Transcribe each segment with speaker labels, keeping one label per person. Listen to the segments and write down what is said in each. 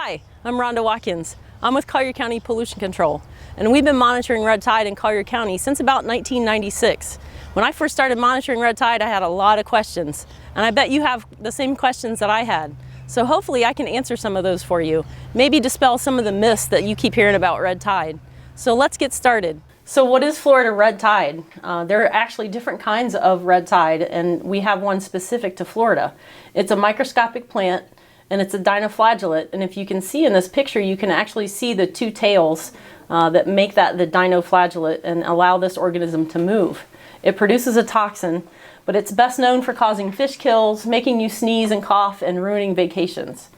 Speaker 1: Hi, I'm Rhonda Watkins. I'm with Collier County Pollution Control, and we've been monitoring red tide in Collier County since about 1996. When I first started monitoring red tide, I had a lot of questions, and I bet you have the same questions that I had. So hopefully I can answer some of those for you, maybe dispel some of the myths that you keep hearing about red tide. So let's get started. So what is Florida red tide? There are actually different kinds of red tide, and we have one specific to Florida. It's a microscopic plant, and it's a dinoflagellate, and if you can see in this picture, you can actually see the two tails that make that the dinoflagellate and allow this organism to move. It produces a toxin, but it's best known for causing fish kills, making you sneeze and cough, and ruining vacations.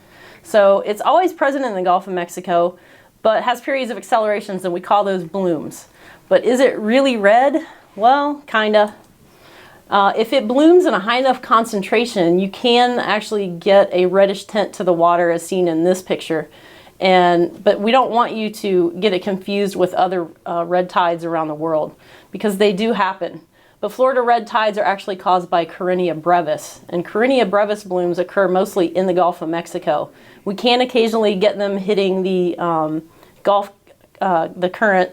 Speaker 1: So it's always present in the Gulf of Mexico, but has periods of accelerations, and we call those blooms. But is it really red? Well, kinda. If it blooms in a high enough concentration, you can actually get a reddish tint to the water as seen in this picture. But we don't want you to get it confused with other red tides around the world, because they do happen. But Florida red tides are actually caused by Carenia brevis, and Carenia brevis blooms occur mostly in the Gulf of Mexico. We can occasionally get them hitting the the current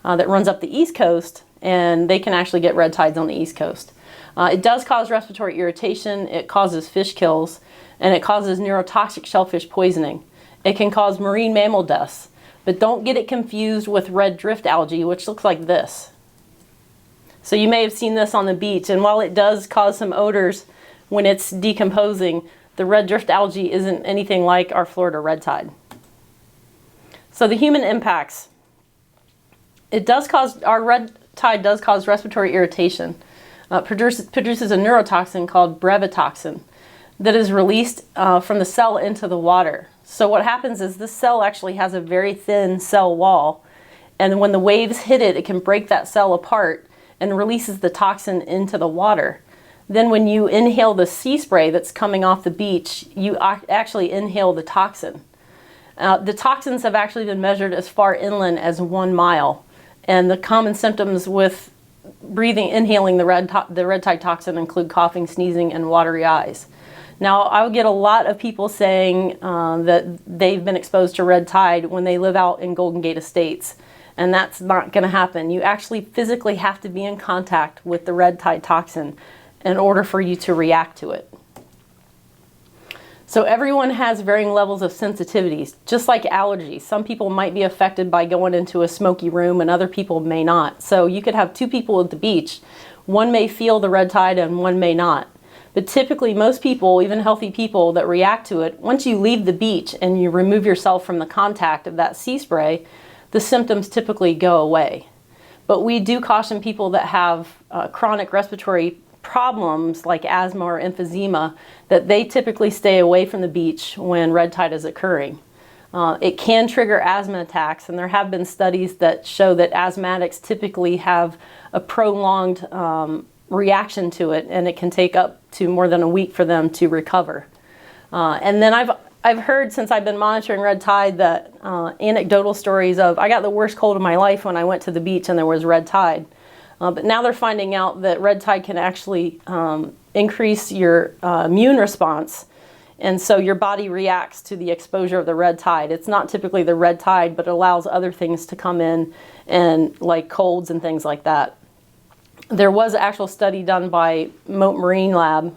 Speaker 1: that runs up the East Coast, and they can actually get red tides on the East Coast. It does cause respiratory irritation, it causes fish kills, and it causes neurotoxic shellfish poisoning. It can cause marine mammal deaths, but don't get it confused with red drift algae, which looks like this. So you may have seen this on the beach, and while it does cause some odors when it's decomposing, the red drift algae isn't anything like our Florida red tide. So the human impacts. Our red tide does cause respiratory irritation. Produces a neurotoxin called brevetoxin that is released from the cell into the water. So what happens is this cell actually has a very thin cell wall, and when the waves hit it, it can break that cell apart and releases the toxin into the water. Then when you inhale the sea spray that's coming off the beach, you actually inhale the toxin. The toxins have actually been measured as far inland as 1 mile. And the common symptoms with inhaling the red tide toxin include coughing, sneezing, and watery eyes. Now, I would get a lot of people saying that they've been exposed to red tide when they live out in Golden Gate Estates, and that's not going to happen. You actually physically have to be in contact with the red tide toxin in order for you to react to it. So everyone has varying levels of sensitivities, just like allergies. Some people might be affected by going into a smoky room and other people may not. So you could have two people at the beach. One may feel the red tide and one may not. But typically most people, even healthy people that react to it, once you leave the beach and you remove yourself from the contact of that sea spray, the symptoms typically go away. But we do caution people that have chronic respiratory problems like asthma or emphysema that they typically stay away from the beach when red tide is occurring. It can trigger asthma attacks, and there have been studies that show that asthmatics typically have a prolonged reaction to it, and it can take up to more than a week for them to recover. And then I've heard, since I've been monitoring red tide, that anecdotal stories of, I got the worst cold of my life when I went to the beach and there was red tide. But now they're finding out that red tide can actually increase your immune response, and so your body reacts to the exposure of the red tide. It's not typically the red tide, but it allows other things to come in, and like colds and things like that. There was an actual study done by Mote Marine Lab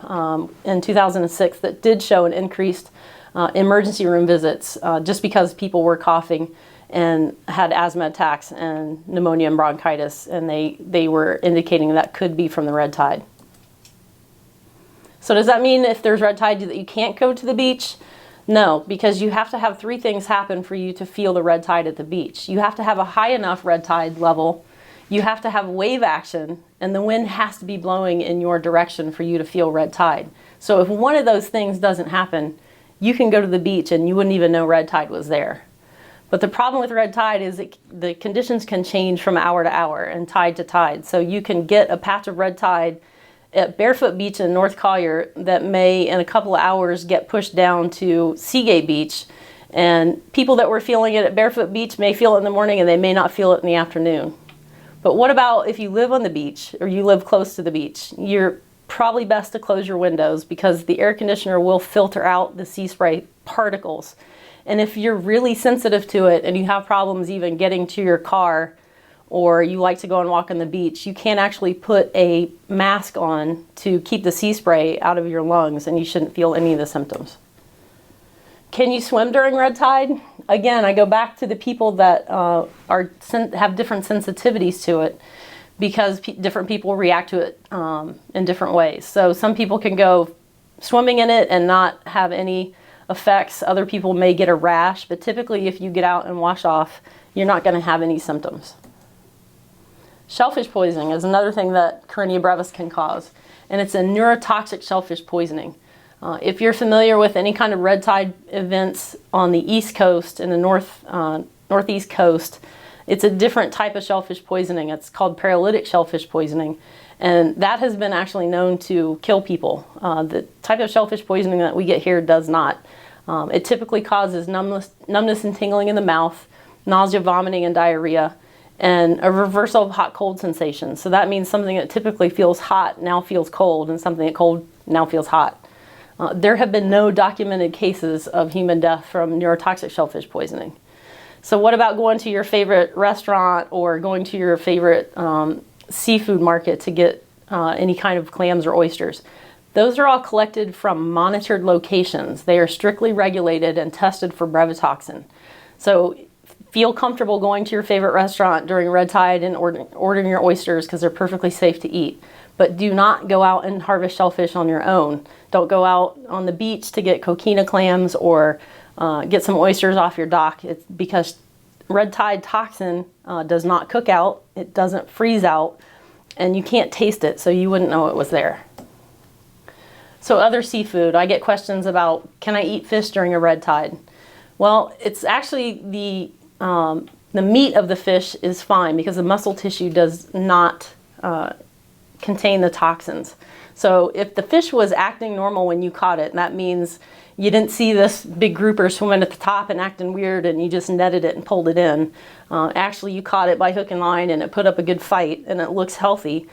Speaker 1: in 2006 that did show an increased emergency room visits just because people were coughing and had asthma attacks and pneumonia and bronchitis, and they were indicating that could be from the red tide. So does that mean if there's red tide that you can't go to the beach? No, because you have to have 3 things happen for you to feel the red tide at the beach. You have to have a high enough red tide level, you have to have wave action, and the wind has to be blowing in your direction for you to feel red tide. So if one of those things doesn't happen, you can go to the beach and you wouldn't even know red tide was there. But the problem with red tide is the conditions can change from hour to hour and tide to tide. So you can get a patch of red tide at Barefoot Beach in North Collier that may, in a couple of hours, get pushed down to Seagate Beach. And people that were feeling it at Barefoot Beach may feel it in the morning and they may not feel it in the afternoon. But what about if you live on the beach or you live close to the beach? You're probably best to close your windows because the air conditioner will filter out the sea spray particles. And if you're really sensitive to it and you have problems even getting to your car, or you like to go and walk on the beach, you can actually put a mask on to keep the sea spray out of your lungs, and you shouldn't feel any of the symptoms. Can you swim during red tide? Again, I go back to the people that have different sensitivities to it, because different people react to it in different ways. So some people can go swimming in it and not have any effects. Other people may get a rash, but typically if you get out and wash off, you're not going to have any symptoms. Shellfish poisoning is another thing that Karenia brevis can cause, and it's a neurotoxic shellfish poisoning. If you're familiar with any kind of red tide events on the East Coast and the Northeast Coast, it's a different type of shellfish poisoning. It's called paralytic shellfish poisoning, and that has been actually known to kill people. The type of shellfish poisoning that we get here does not. It typically causes numbness and tingling in the mouth, nausea, vomiting, and diarrhea, and a reversal of hot-cold sensation. So that means something that typically feels hot now feels cold, and something that cold now feels hot. There have been no documented cases of human death from neurotoxic shellfish poisoning. So what about going to your favorite restaurant or going to your favorite seafood market to get any kind of clams or oysters? Those are all collected from monitored locations. They are strictly regulated and tested for brevetoxin. So feel comfortable going to your favorite restaurant during red tide and ordering your oysters because they're perfectly safe to eat. But do not go out and harvest shellfish on your own. Don't go out on the beach to get coquina clams or get some oysters off your dock. It's because red tide toxin does not cook out, it doesn't freeze out, and you can't taste it, so you wouldn't know it was there. So other seafood, I get questions about, can I eat fish during a red tide? Well, it's actually the meat of the fish is fine because the muscle tissue does not contain the toxins. So if the fish was acting normal when you caught it, that means you didn't see this big grouper swimming at the top and acting weird and you just netted it and pulled it in. Actually, you caught it by hook and line and it put up a good fight and it looks healthy,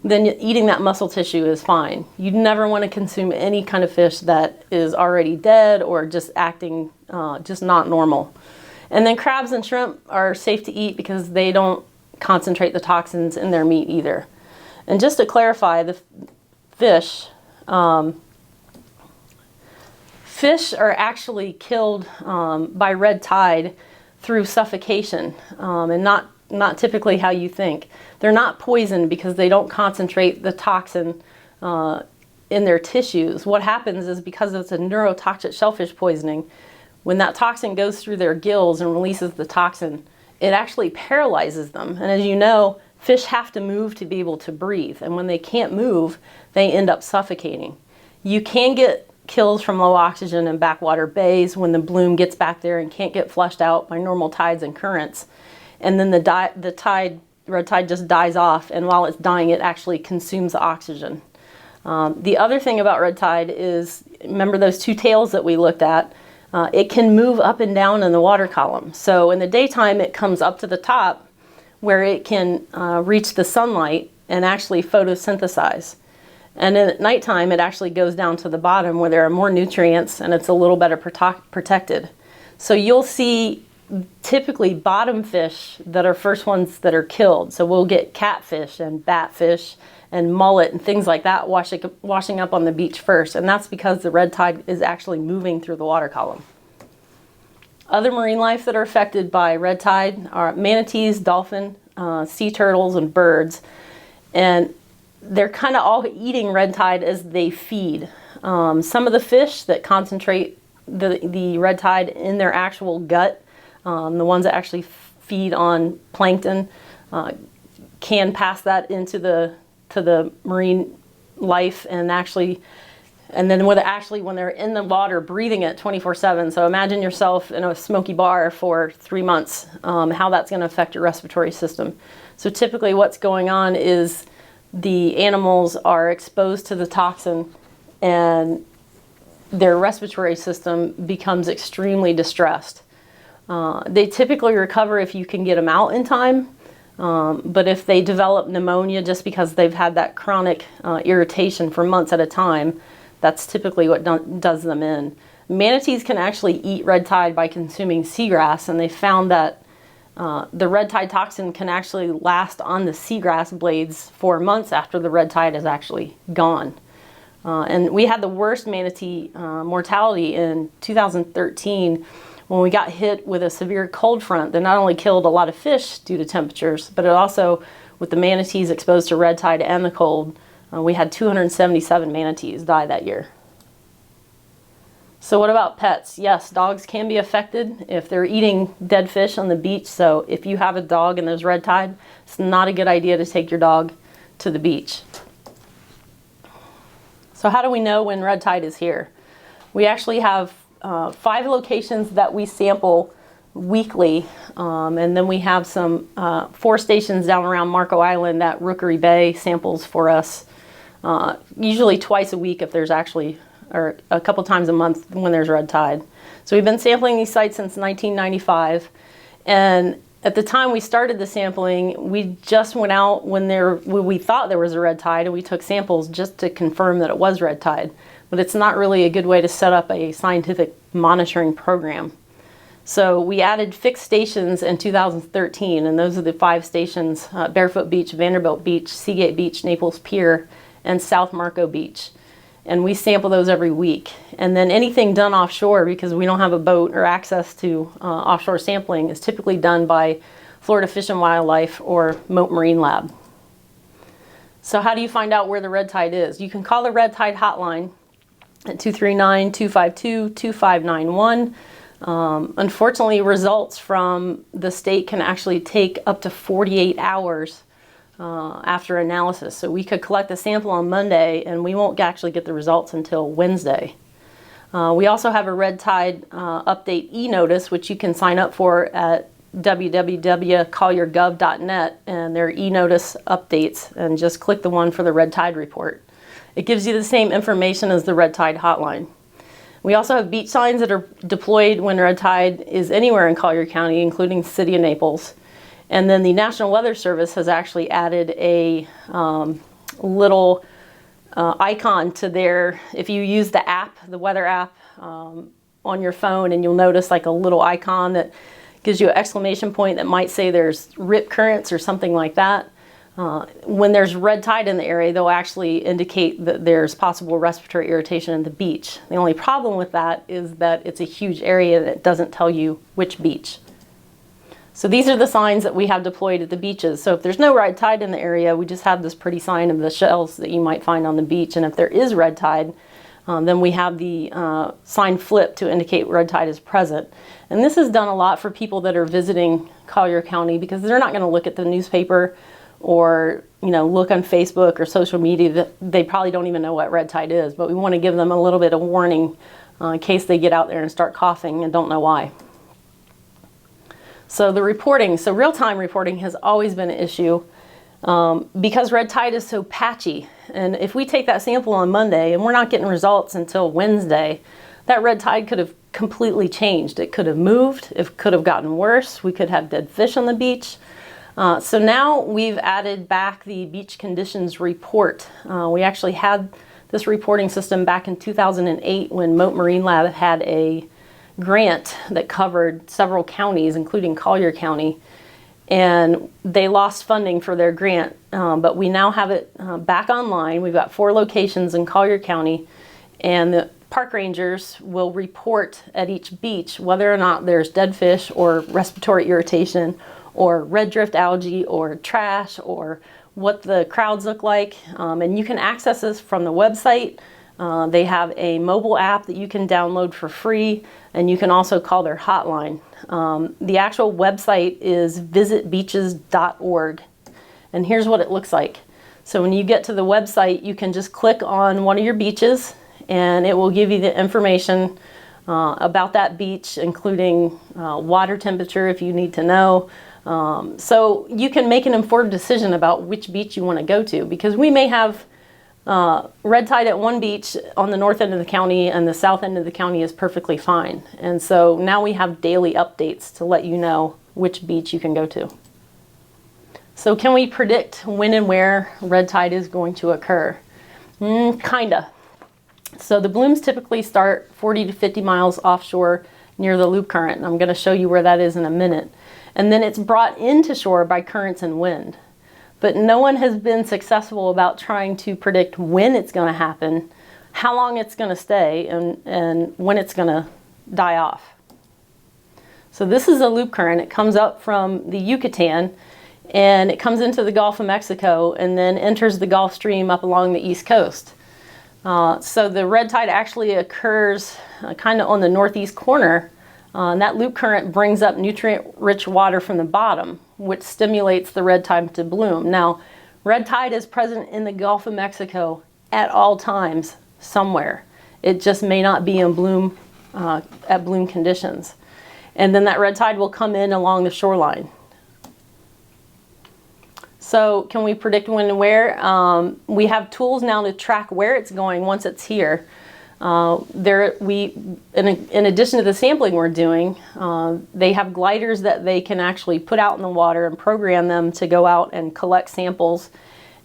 Speaker 1: then eating that muscle tissue is fine. You never want to consume any kind of fish that is already dead or just acting just not normal. And then crabs and shrimp are safe to eat because they don't concentrate the toxins in their meat either. And just to clarify, the fish are actually killed by red tide through suffocation, and not typically how you think. They're not poisoned because they don't concentrate the toxin in their tissues. What happens is because it's a neurotoxic shellfish poisoning, when that toxin goes through their gills and releases the toxin, it actually paralyzes them. And as you know, fish have to move to be able to breathe, and when they can't move, they end up suffocating. You can get kills from low oxygen in backwater bays when the bloom gets back there and can't get flushed out by normal tides and currents. And then the red tide just dies off, and while it's dying, it actually consumes the oxygen. The other thing about red tide is, remember those two tails that we looked at? It can move up and down in the water column. So in the daytime, it comes up to the top where it can reach the sunlight and actually photosynthesize. And at nighttime, it actually goes down to the bottom where there are more nutrients and it's a little better protected. So you'll see typically bottom fish that are first ones that are killed. So we'll get catfish and batfish and mullet and things like that washing up on the beach first. And that's because the red tide is actually moving through the water column. Other marine life that are affected by red tide are manatees, dolphin, sea turtles, and birds. And they're kind of all eating red tide as they feed. Some of the fish that concentrate the red tide in their actual gut, the ones that actually feed on plankton, can pass that into the marine life and then when they're in the water breathing it 24/7. So imagine yourself in a smoky bar for 3 months, how that's going to affect your respiratory system. So typically what's going on is the animals are exposed to the toxin and their respiratory system becomes extremely distressed. They typically recover if you can get them out in time, But if they develop pneumonia just because they've had that chronic irritation for months at a time, that's typically what does them in. Manatees can actually eat red tide by consuming seagrass, and they found that the red tide toxin can actually last on the seagrass blades for months after the red tide is actually gone. And we had the worst manatee mortality in 2013 when we got hit with a severe cold front that not only killed a lot of fish due to temperatures, but it also, with the manatees exposed to red tide and the cold, we had 277 manatees die that year. So what about pets? Yes, dogs can be affected if they're eating dead fish on the beach. So if you have a dog and there's red tide, it's not a good idea to take your dog to the beach. So how do we know when red tide is here? We actually have 5 locations that we sample weekly, and then we have some 4 stations down around Marco Island that Rookery Bay samples for us, usually twice a week if there's actually, or a couple times a month when there's red tide. So we've been sampling these sites since 1995, and at the time we started the sampling, we just went out when we thought there was a red tide, and we took samples just to confirm that it was red tide. But it's not really a good way to set up a scientific monitoring program. So we added fixed stations in 2013, and those are the 5 stations: Barefoot Beach, Vanderbilt Beach, Seagate Beach, Naples Pier, and South Marco Beach. And we sample those every week. And then anything done offshore, because we don't have a boat or access to offshore sampling, is typically done by Florida Fish and Wildlife or Mote Marine Lab. So how do you find out where the red tide is? You can call the red tide hotline at 239-252-2591. Unfortunately, results from the state can actually take up to 48 hours after analysis. So we could collect the sample on Monday and we won't actually get the results until Wednesday. We also have a red tide update e-notice, which you can sign up for at www.colliergov.net, and they're e-notice updates, and just click the one for the red tide report. It gives you the same information as the red tide hotline. We also have beach signs that are deployed when red tide is anywhere in Collier County, including the city of Naples. And then the National Weather Service has actually added a little icon to their, if you use the app, the weather app on your phone, and you'll notice like a little icon that gives you an exclamation point that might say there's rip currents or something like that. When there's red tide in the area, they'll actually indicate that there's possible respiratory irritation in the beach. The only problem with that is that it's a huge area that doesn't tell you which beach. So these are the signs that we have deployed at the beaches. So if there's no red tide in the area, we just have this pretty sign of the shells that you might find on the beach. And if there is red tide, then we have the sign flipped to indicate red tide is present. And this is done a lot for people that are visiting Collier County, because they're not going to look at the newspaper or look on Facebook or social media. They probably don't even know what red tide is, but we want to give them a little bit of warning in case they get out there and start coughing and don't know why. So the reporting, so real-time reporting has always been an issue because red tide is so patchy. And if we take that sample on Monday and we're not getting results until Wednesday, that red tide could have completely changed. It could have moved, it could have gotten worse, we could have dead fish on the beach. So now we've added back the beach conditions report. We actually had this reporting system back in 2008 when Mote Marine Lab had a grant that covered several counties, including Collier County, and they lost funding for their grant, but we now have it back online. We've got 4 locations in Collier County, and the park rangers will report at each beach whether or not there's dead fish or respiratory irritation or red drift algae or trash or what the crowds look like, and you can access this from the website. They have a mobile app that you can download for free, and you can also call their hotline. The actual website is visitbeaches.org, and here's what it looks like. So when you get to the website, you can just click on one of your beaches, and it will give you the information about that beach, including water temperature if you need to know. So you can make an informed decision about which beach you want to go to, because we may have red tide at one beach on the north end of the county and the south end of the county is perfectly fine. And so now we have daily updates to let you know which beach you can go to. So can we predict when and where red tide is going to occur? Kinda. So the blooms typically start 40 to 50 miles offshore near the loop current, and I'm going to show you where that is in a minute. And then it's brought into shore by currents and wind. But no one has been successful about trying to predict when it's going to happen, how long it's going to stay, and when it's going to die off. So this is a loop current. It comes up from the Yucatan, and it comes into the Gulf of Mexico and then enters the Gulf Stream up along the east coast. So the red tide actually occurs kind of on the northeast corner, and that loop current brings up nutrient-rich water from the bottom, which stimulates the red tide to bloom. Now, red tide is present in the Gulf of Mexico at all times somewhere. It just may not be in bloom at bloom conditions. And then that red tide will come in along the shoreline. So can we predict when and where? We have tools now to track where it's going once it's here. In addition to the sampling we're doing, they have gliders that they can actually put out in the water and program them to go out and collect samples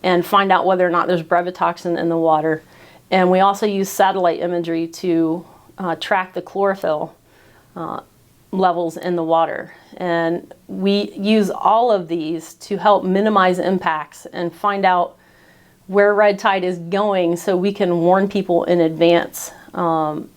Speaker 1: and find out whether or not there's brevetoxin in the water. And we also use satellite imagery to track the chlorophyll levels in the water. And we use all of these to help minimize impacts and find out where red tide is going so we can warn people in advance. And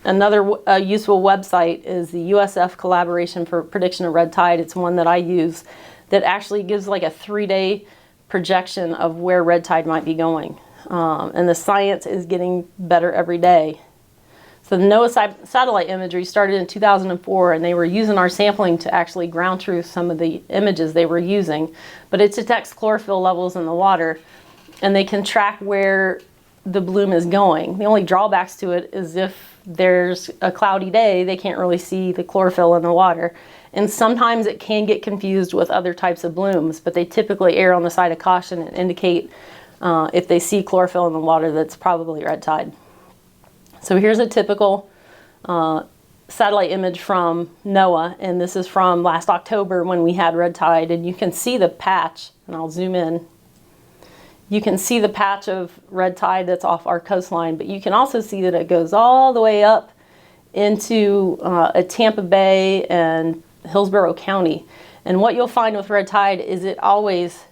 Speaker 1: another useful website is the USF Collaboration for Prediction of Red Tide. It's one that I use that actually gives like a 3-day projection of where red tide might be going. And the science is getting better every day. So the NOAA satellite imagery started in 2004, and they were using our sampling to actually ground truth some of the images they were using. But it detects chlorophyll levels in the water, and they can track where the bloom is going. The only drawbacks to it is if there's a cloudy day, they can't really see the chlorophyll in the water. And sometimes it can get confused with other types of blooms, but they typically err on the side of caution and indicate if they see chlorophyll in the water that's probably red tide. So here's a typical satellite image from NOAA, and this is from last October when we had red tide, and you can see the patch, and I'll zoom in. You can see the patch of red tide that's off our coastline, but you can also see that it goes all the way up into Tampa Bay and Hillsborough County. And what you'll find with red tide is it always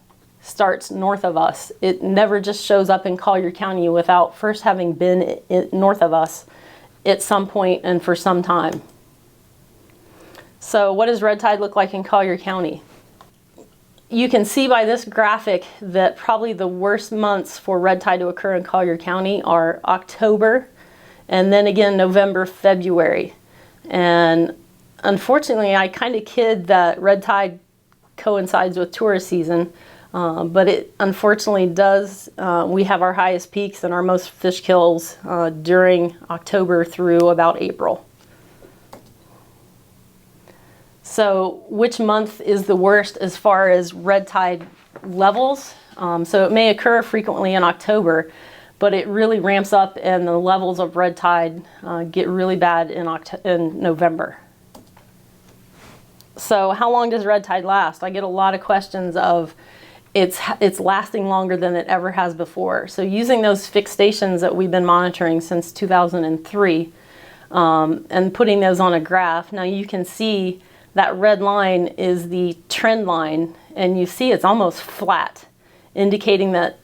Speaker 1: starts north of us. It never just shows up in Collier County without first having been north of us at some point and for some time. So what does red tide look like in Collier County? You can see by this graphic that probably the worst months for red tide to occur in Collier County are October and then again November, February. And unfortunately, I kind of kid that red tide coincides with tourist season. But it unfortunately does. We have our highest peaks and our most fish kills during October through about April. So which month is the worst as far as red tide levels? So it may occur frequently in October, but it really ramps up and the levels of red tide get really bad in November. So how long does red tide last? I get a lot of questions of it's lasting longer than it ever has before. So using those fixed stations that we've been monitoring since 2003 and putting those on a graph, now you can see that red line is the trend line, and you see it's almost flat, indicating that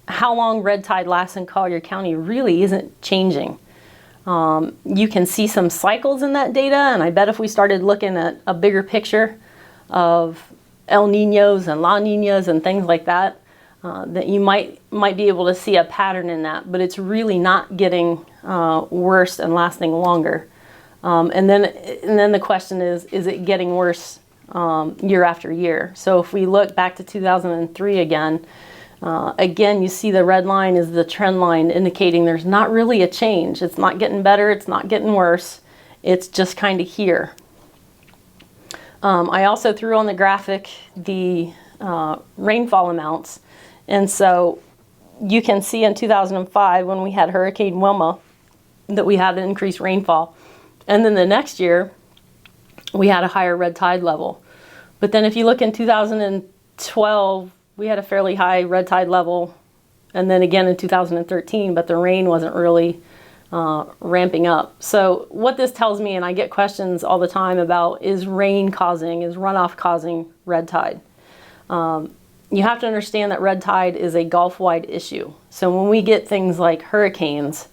Speaker 1: how long red tide lasts in Collier County really isn't changing. You can see some cycles in that data, and I bet if we started looking at a bigger picture of El Niños and La Niñas and things like that, that you might be able to see a pattern in that, but it's really not getting worse and lasting longer. And then the question is it getting worse year after year? So if we look back to 2003 again, you see the red line is the trend line indicating there's not really a change. It's not getting better, it's not getting worse, it's just kind of here. I also threw on the graphic the rainfall amounts, and so you can see in 2005 when we had Hurricane Wilma that we had an increased rainfall, and then the next year we had a higher red tide level. But then if you look in 2012, we had a fairly high red tide level, and then again in 2013, but the rain wasn't really ramping up. So what this tells me, and I get questions all the time about, is runoff causing red tide? You have to understand that red tide is a Gulf-wide issue. So when we get things like hurricanes,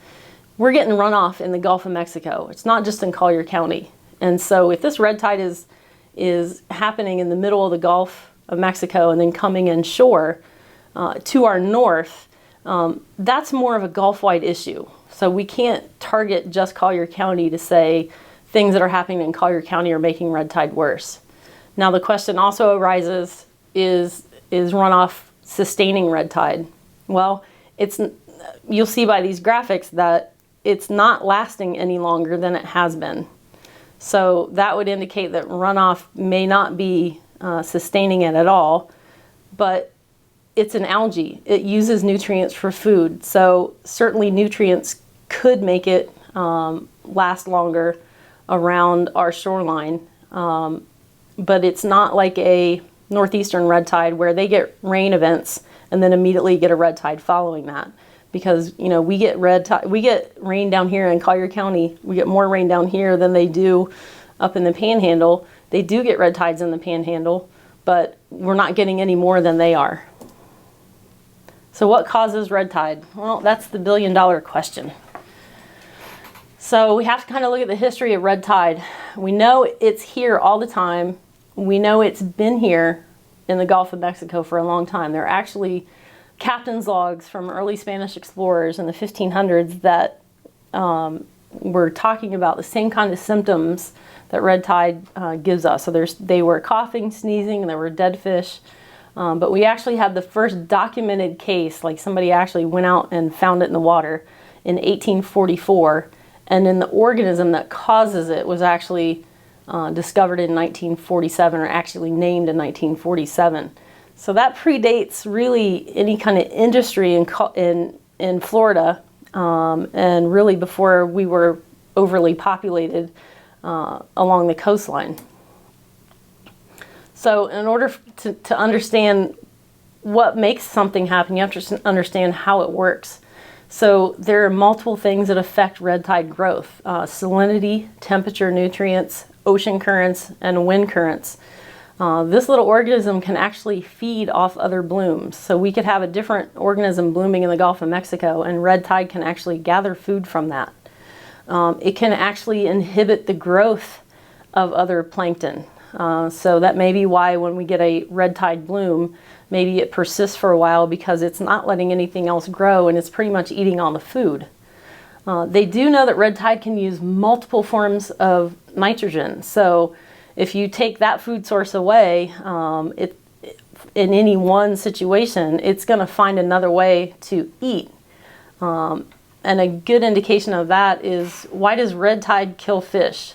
Speaker 1: we're getting runoff in the Gulf of Mexico. It's not just in Collier County. And so if this red tide is happening in the middle of the Gulf of Mexico and then coming inshore to our north, that's more of a Gulf-wide issue. So we can't target just Collier County to say things that are happening in Collier County are making red tide worse. Now the question also arises, is runoff sustaining red tide? Well, you'll see by these graphics that it's not lasting any longer than it has been. So that would indicate that runoff may not be sustaining it at all, but it's an algae. It uses nutrients for food. So certainly nutrients could make it last longer around our shoreline. But it's not like a northeastern red tide where they get rain events and then immediately get a red tide following that. Because, you know, we get rain down here in Collier County. We get more rain down here than they do up in the Panhandle. They do get red tides in the Panhandle, but we're not getting any more than they are. So what causes red tide? Well, that's the billion-dollar question. So we have to kind of look at the history of red tide. We know it's here all the time. We know it's been here in the Gulf of Mexico for a long time. There are actually captain's logs from early Spanish explorers in the 1500s that were talking about the same kind of symptoms that red tide gives us. So they were coughing, sneezing, and there were dead fish. But we actually had the first documented case, like somebody actually went out and found it in the water in 1844. And then the organism that causes it was actually discovered in 1947, or actually named in 1947. So that predates really any kind of industry in Florida, and really before we were overly populated along the coastline. So in order to understand what makes something happen, you have to understand how it works. So there are multiple things that affect red tide growth: salinity, temperature, nutrients, ocean currents, and wind currents. This little organism can actually feed off other blooms. So we could have a different organism blooming in the Gulf of Mexico, and red tide can actually gather food from that. It can actually inhibit the growth of other plankton. So that may be why when we get a red tide bloom, maybe it persists for a while because it's not letting anything else grow and it's pretty much eating all the food. They do know that red tide can use multiple forms of nitrogen. So if you take that food source away, in any one situation, it's going to find another way to eat. And a good indication of that is, why does red tide kill fish?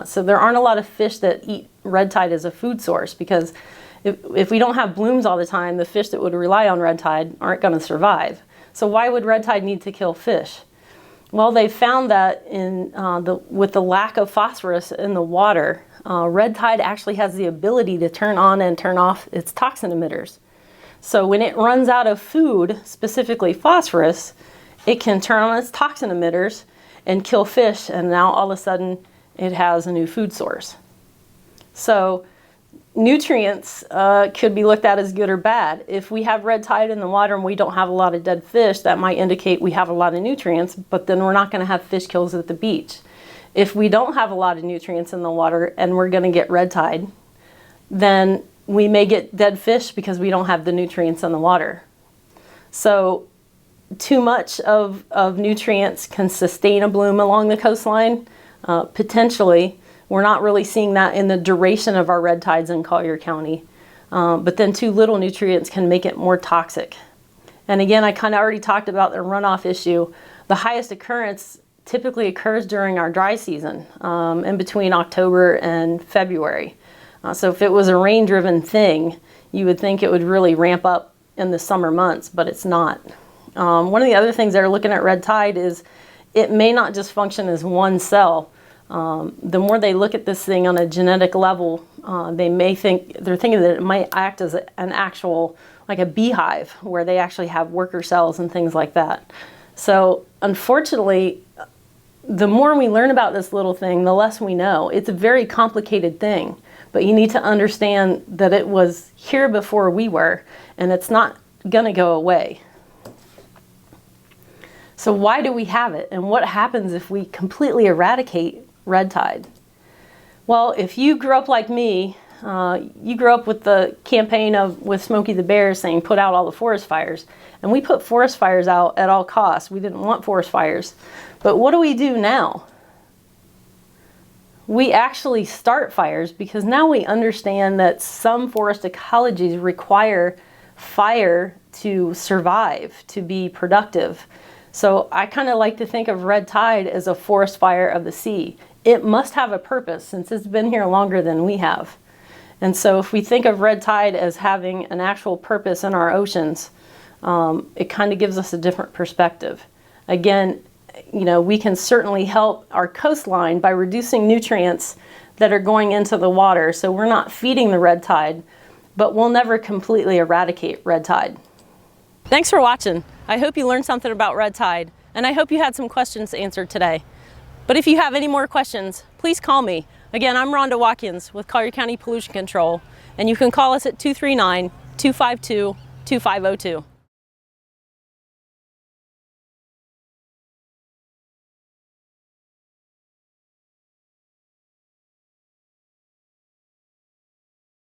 Speaker 1: So there aren't a lot of fish that eat red tide as a food source, because if we don't have blooms all the time, the fish that would rely on red tide aren't going to survive. So why would red tide need to kill fish? Well, they found that with the lack of phosphorus in the water, red tide actually has the ability to turn on and turn off its toxin emitters. So when it runs out of food, specifically phosphorus, it can turn on its toxin emitters and kill fish, and now all of a sudden it has a new food source. So nutrients could be looked at as good or bad. If we have red tide in the water and we don't have a lot of dead fish, that might indicate we have a lot of nutrients, but then we're not going to have fish kills at the beach. If we don't have a lot of nutrients in the water and we're going to get red tide, then we may get dead fish because we don't have the nutrients in the water. So too much of nutrients can sustain a bloom along the coastline, potentially. We're not really seeing that in the duration of our red tides in Collier County. But then too little nutrients can make it more toxic. And again, I kind of already talked about the runoff issue. The highest occurrence typically occurs during our dry season, in between October and February. So if it was a rain-driven thing, you would think it would really ramp up in the summer months, but it's not. One of the other things that are looking at red tide is it may not just function as one cell. The more they look at this thing on a genetic level, they're thinking that it might act as an actual, like a beehive, where they actually have worker cells and things like that. So unfortunately, the more we learn about this little thing, the less we know. It's a very complicated thing, but you need to understand that it was here before we were, and it's not gonna go away. So why do we have it, and what happens if we completely eradicate red tide? Well, if you grew up like me, you grew up with the campaign with Smokey the Bear saying put out all the forest fires, and we put forest fires out at all costs. We didn't want forest fires. But what do we do now? We actually start fires because now we understand that some forest ecologies require fire to survive, to be productive. So I kind of like to think of red tide as a forest fire of the sea. It must have a purpose since it's been here longer than we have. And so if we think of red tide as having an actual purpose in our oceans, it kind of gives us a different perspective. Again, you know, we can certainly help our coastline by reducing nutrients that are going into the water. So we're not feeding the red tide, but we'll never completely eradicate red tide. Thanks for watching. I hope you learned something about red tide, and I hope you had some questions answered today. But if you have any more questions, please call me. Again, I'm Rhonda Watkins with Collier County Pollution Control, and you can call us at 239-252-2502.